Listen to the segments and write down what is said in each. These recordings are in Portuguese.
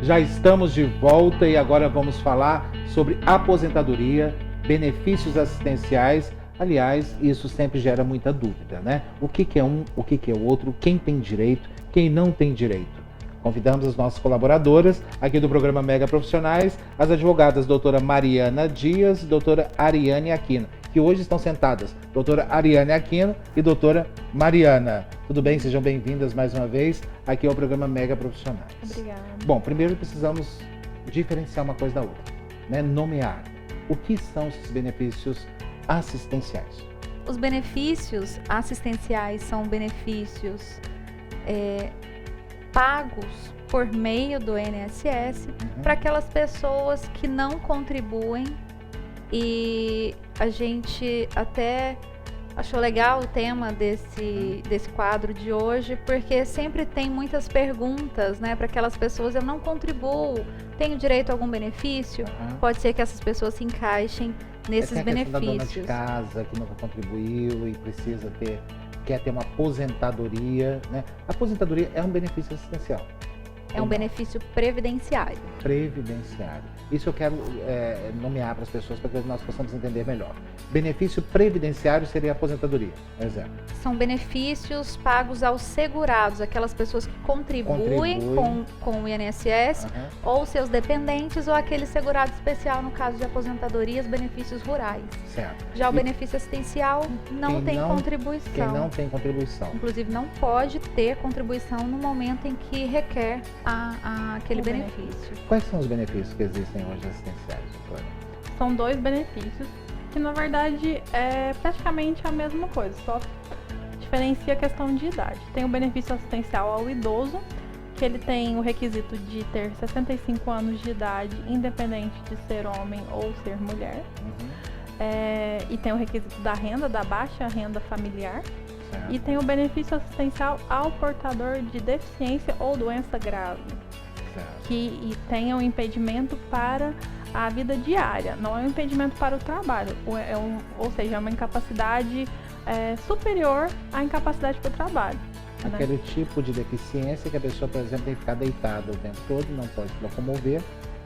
Já estamos de volta e agora vamos falar sobre aposentadoria, benefícios assistenciais. Aliás, isso sempre gera muita dúvida, né? O que que é um, o que é o outro, quem tem direito, quem não tem direito. Convidamos as nossas colaboradoras aqui do programa Mega Profissionais, as advogadas doutora Mariana Dias e doutora Ariane Aquino, que hoje estão sentadas, doutora Ariane Aquino e doutora Mariana. Tudo bem? Sejam bem-vindas mais uma vez aqui ao programa Mega Profissionais. Obrigada. Bom, primeiro precisamos diferenciar uma coisa da outra, né? Nomear. O que são esses benefícios assistenciais? Os benefícios assistenciais são benefícios pagos por meio do INSS para aquelas pessoas que não contribuem, e a gente até achou legal o tema desse quadro de hoje, porque sempre tem muitas perguntas, né, para aquelas pessoas: eu não contribuo, tenho direito a algum benefício? Pode ser que essas pessoas se encaixem nesses benefícios. Da dona de casa que nunca contribuiu e quer ter uma aposentadoria, né? A aposentadoria é um benefício assistencial. É um benefício previdenciário. Previdenciário. Isso eu quero nomear para as pessoas para que nós possamos entender melhor. Benefício previdenciário seria a aposentadoria, por exemplo. São benefícios pagos aos segurados, aquelas pessoas que contribuem. Com o INSS, ou seus dependentes, ou aquele segurado especial no caso de aposentadoria, os benefícios rurais. Certo. Já o benefício assistencial não tem contribuição. Quem não tem contribuição. Inclusive não pode ter contribuição no momento em que requer aquele benefício. Quais são os benefícios que existem hoje assistenciais, doutora? São 2 benefícios que, na verdade, é praticamente a mesma coisa, só diferencia a questão de idade. Tem o benefício assistencial ao idoso, que ele tem o requisito de ter 65 anos de idade, independente de ser homem ou ser mulher. E tem o requisito da renda, da baixa renda familiar. Certo. E tem o benefício assistencial ao portador de deficiência ou doença grave, que tenha um impedimento para a vida diária, não é um impedimento para o trabalho, ou seja, é uma incapacidade superior à incapacidade para o trabalho. Aquele tipo de deficiência que a pessoa, por exemplo, tem que ficar deitada o tempo todo, não pode se locomover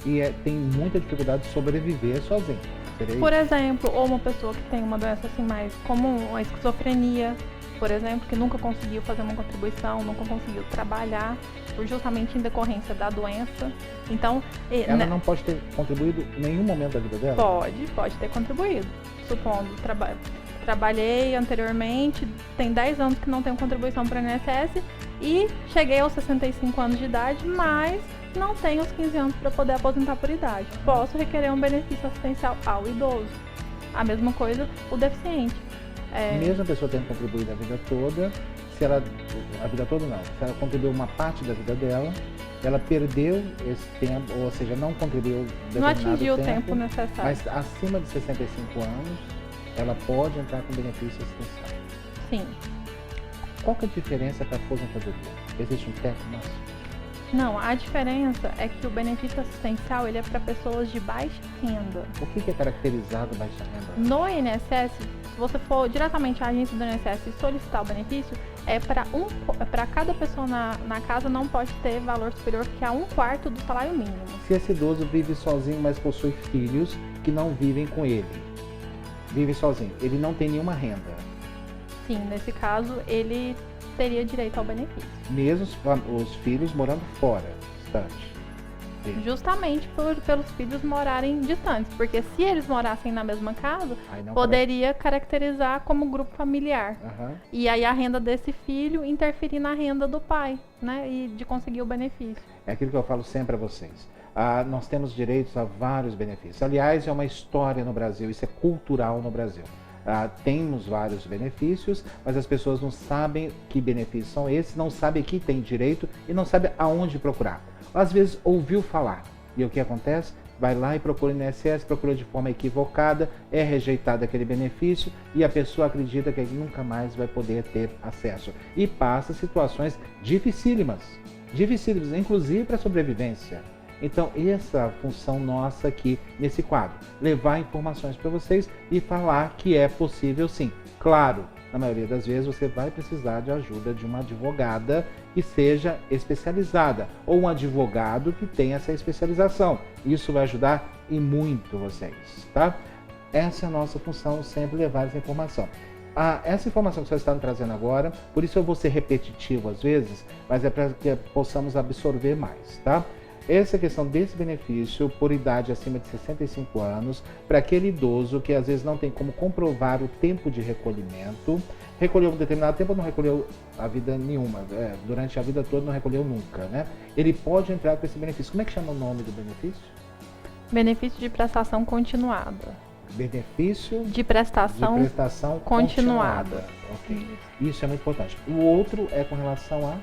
e tem muita dificuldade de sobreviver sozinho. Por exemplo, ou uma pessoa que tem uma doença assim mais comum, a esquizofrenia, por exemplo, que nunca conseguiu fazer uma contribuição, nunca conseguiu trabalhar, justamente em decorrência da doença. Então, ela não pode ter contribuído em nenhum momento da vida dela? Pode ter contribuído. Supondo, trabalhei anteriormente, tem 10 anos que não tenho contribuição para o INSS e cheguei aos 65 anos de idade, mas não tenho os 15 anos para poder aposentar por idade. Posso requerer um benefício assistencial ao idoso. A mesma coisa o deficiente. Mesmo a pessoa tendo contribuído a vida toda, se ela contribuiu uma parte da vida dela, ela perdeu esse tempo, ou seja, não contribuiu determinado tempo. Não atingiu o tempo necessário. Mas acima de 65 anos, ela pode entrar com benefício assistencial. Sim. Qual que é a diferença para a aposentadoria? Existe um teto máximo? Não, a diferença é que o benefício assistencial ele é para pessoas de baixa renda. O que é caracterizado baixa renda? No INSS, se você for diretamente à agência do INSS e solicitar o benefício, para cada pessoa na casa não pode ter valor superior que a 1/4 do salário mínimo. Se esse idoso vive sozinho, mas possui filhos que não vivem com ele, vive sozinho, ele não tem nenhuma renda. Sim, nesse caso ele teria direito ao benefício. Mesmo os filhos morando fora, distante. Justamente pelos filhos morarem distantes, porque se eles morassem na mesma casa, poderia caracterizar como grupo familiar. E aí a renda desse filho interferir na renda do pai, né, e de conseguir o benefício. É aquilo que eu falo sempre a vocês. Nós temos direitos a vários benefícios. Aliás, é uma história no Brasil, isso é cultural no Brasil. Temos vários benefícios, mas as pessoas não sabem que benefícios são esses, não sabem que tem direito e não sabem aonde procurar. Às vezes ouviu falar, e o que acontece? Vai lá e procura o INSS, procura de forma equivocada, é rejeitado aquele benefício e a pessoa acredita que nunca mais vai poder ter acesso. E passa situações dificílimas, inclusive para a sobrevivência. Então, essa é a função nossa aqui nesse quadro, levar informações para vocês e falar que é possível sim. Claro, na maioria das vezes você vai precisar de ajuda de uma advogada que seja especializada, ou um advogado que tenha essa especialização. Isso vai ajudar e muito vocês, tá? Essa é a nossa função, sempre levar essa informação. Essa informação que vocês estão trazendo agora, por isso eu vou ser repetitivo às vezes, mas é para que possamos absorver mais, tá? Essa questão desse benefício por idade acima de 65 anos, para aquele idoso que às vezes não tem como comprovar o tempo de recolhimento, recolheu um determinado tempo ou não recolheu a vida nenhuma, durante a vida toda não recolheu nunca, né? Ele pode entrar com esse benefício. Como é que chama o nome do benefício? Benefício de prestação continuada. Benefício de prestação continuada. Ok. Isso é muito importante. O outro é com relação a...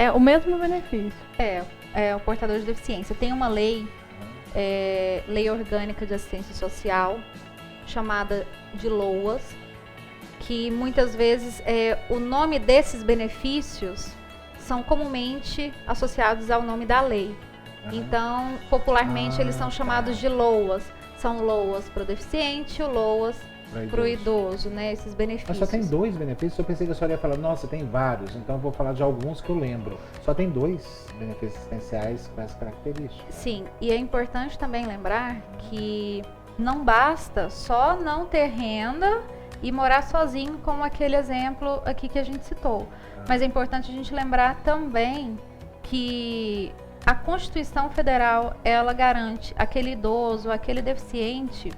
É o mesmo benefício. É o portador de deficiência. Tem uma lei, Lei Orgânica de Assistência Social, chamada de LOAS, que muitas vezes o nome desses benefícios são comumente associados ao nome da lei. Então, popularmente, eles são chamados de LOAS. São LOAS para o deficiente e o LOAS para o idoso, né? Esses benefícios. Mas só tem 2 benefícios? Eu pensei que a senhora ia falar, nossa, tem vários, então eu vou falar de alguns que eu lembro. Só tem 2 benefícios assistenciais com essa característica. Sim, e é importante também lembrar que não basta só não ter renda e morar sozinho, como aquele exemplo aqui que a gente citou. Mas é importante a gente lembrar também que a Constituição Federal, ela garante àquele idoso, àquele deficiente,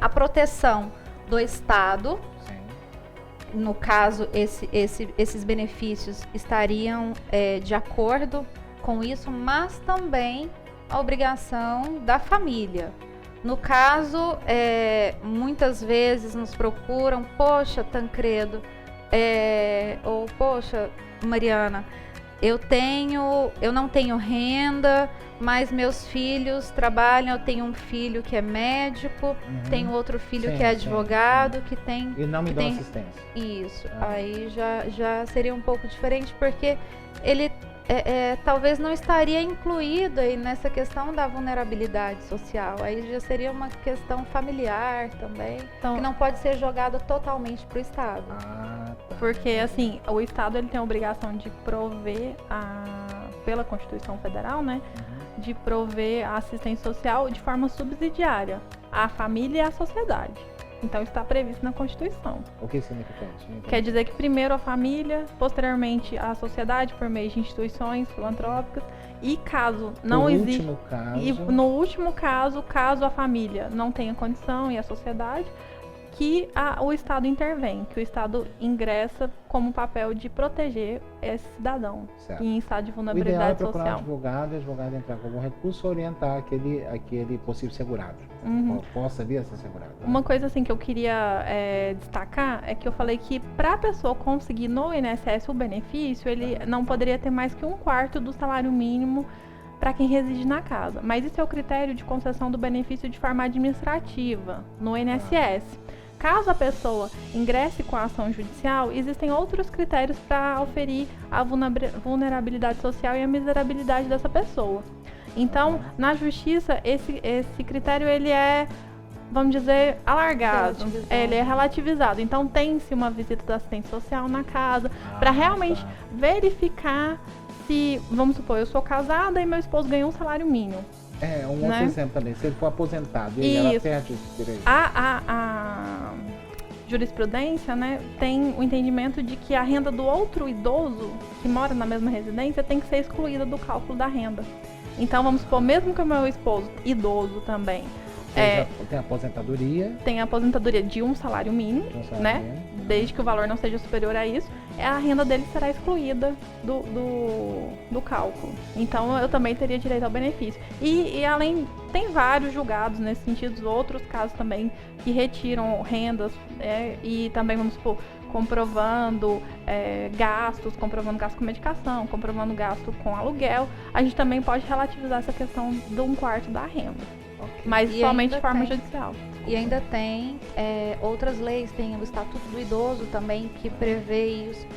a proteção do Estado. Sim. No caso, esses benefícios estariam de acordo com isso, mas também a obrigação da família. No caso, muitas vezes nos procuram, poxa, Tancredo, ou poxa, Mariana, eu não tenho renda, mas meus filhos trabalham, eu tenho um filho que é médico, tenho outro filho que é advogado, que tem... E não me dão assistência. Isso, aí já seria um pouco diferente, porque ele talvez não estaria incluído aí nessa questão da vulnerabilidade social, aí já seria uma questão familiar também, então, que não pode ser jogada totalmente para o Estado. Tá. Porque, assim, o Estado ele tem a obrigação de prover, pela Constituição Federal, né, de prover a assistência social de forma subsidiária à família e à sociedade. Então, está previsto na Constituição. O que significa isso? Quer dizer que primeiro a família, posteriormente a sociedade, por meio de instituições filantrópicas, e caso não exista... no último caso, caso a família não tenha condição e a sociedade, que o Estado intervém, que o Estado ingressa como papel de proteger esse cidadão em estado de vulnerabilidade social. O ideal é procurar um advogado, e o advogado entrar com algum recurso orientar aquele possível segurado. Possa vir a ser segurado. Uma coisa assim que eu queria destacar é que eu falei que para a pessoa conseguir no INSS o benefício, ele não poderia ter mais que 1/4 do salário mínimo para quem reside na casa. Mas isso é o critério de concessão do benefício de forma administrativa no INSS. Caso a pessoa ingresse com a ação judicial, existem outros critérios para aferir a vulnerabilidade social e a miserabilidade dessa pessoa. Então, na justiça, esse critério ele é, vamos dizer, alargado, ele é relativizado. Então, tem-se uma visita da assistente social na casa para realmente verificar se, vamos supor, eu sou casada e meu esposo ganha um salário mínimo. Um outro exemplo também, se ele for aposentado e ela perde esse direito. A jurisprudência, né, tem o entendimento de que a renda do outro idoso que mora na mesma residência tem que ser excluída do cálculo da renda. Então, vamos supor, mesmo que o meu esposo, idoso também, tem aposentadoria. Tem a aposentadoria de um salário mínimo, né? Desde que o valor não seja superior a isso, a renda dele será excluída do cálculo. Então, eu também teria direito ao benefício. E além, tem vários julgados nesse sentido, outros casos também que retiram rendas e também, vamos supor, comprovando gastos, comprovando gasto com medicação, comprovando gasto com aluguel. A gente também pode relativizar essa questão de 1/4 da renda. Mas somente de forma judicial. E ainda tem outras leis, tem o Estatuto do Idoso também, que prevê isso,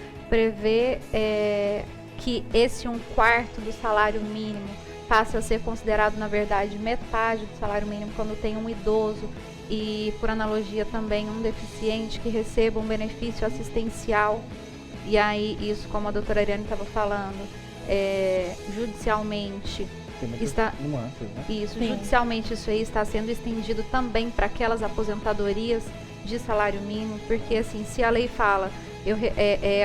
que esse 1/4 do salário mínimo passa a ser considerado, na verdade, metade do salário mínimo quando tem um idoso e, por analogia, também um deficiente que receba um benefício assistencial E aí, isso, como a doutora Ariane estava falando, judicialmente Tem muitas está... nuances, né? Isso, Sim. judicialmente isso aí está sendo estendido também para aquelas aposentadorias de salário mínimo, porque assim, se a lei fala,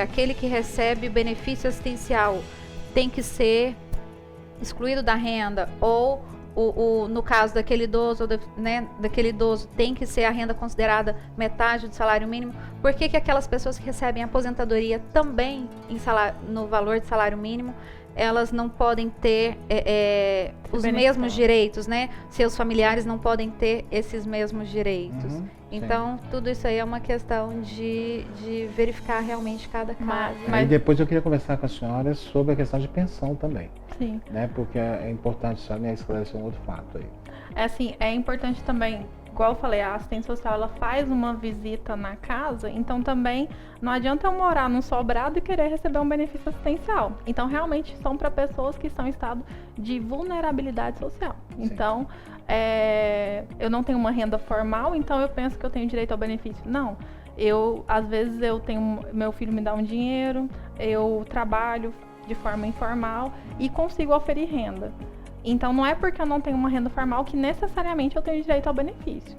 aquele que recebe benefício assistencial tem que ser excluído da renda, ou no caso daquele idoso, daquele idoso tem que ser a renda considerada metade do salário mínimo, por que aquelas pessoas que recebem aposentadoria também no valor de salário mínimo, elas não podem ter os mesmos direitos, né? Seus familiares não podem ter esses mesmos direitos. Então, tudo isso aí é uma questão de verificar realmente cada caso. Mas depois eu queria conversar com a senhora sobre a questão de pensão também. Sim. Né? Porque é importante só me esclarecer um outro fato aí. É importante também, igual eu falei, a assistente social ela faz uma visita na casa, então também não adianta eu morar num sobrado e querer receber um benefício assistencial. Então realmente são para pessoas que estão em estado de vulnerabilidade social. Sim. Então eu não tenho uma renda formal, então eu penso que eu tenho direito ao benefício. Não. Às vezes meu filho me dá um dinheiro, eu trabalho de forma informal e consigo oferir renda. Então não é porque eu não tenho uma renda formal que necessariamente eu tenho direito ao benefício.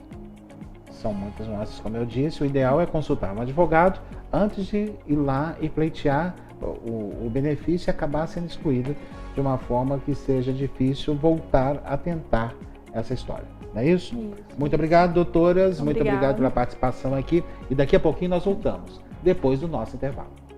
São muitas nuances, como eu disse, o ideal é consultar um advogado antes de ir lá e pleitear o benefício e acabar sendo excluído de uma forma que seja difícil voltar a tentar essa história. Não é isso? Muito obrigado, doutoras. Muito obrigado pela participação aqui. E daqui a pouquinho nós voltamos, depois do nosso intervalo.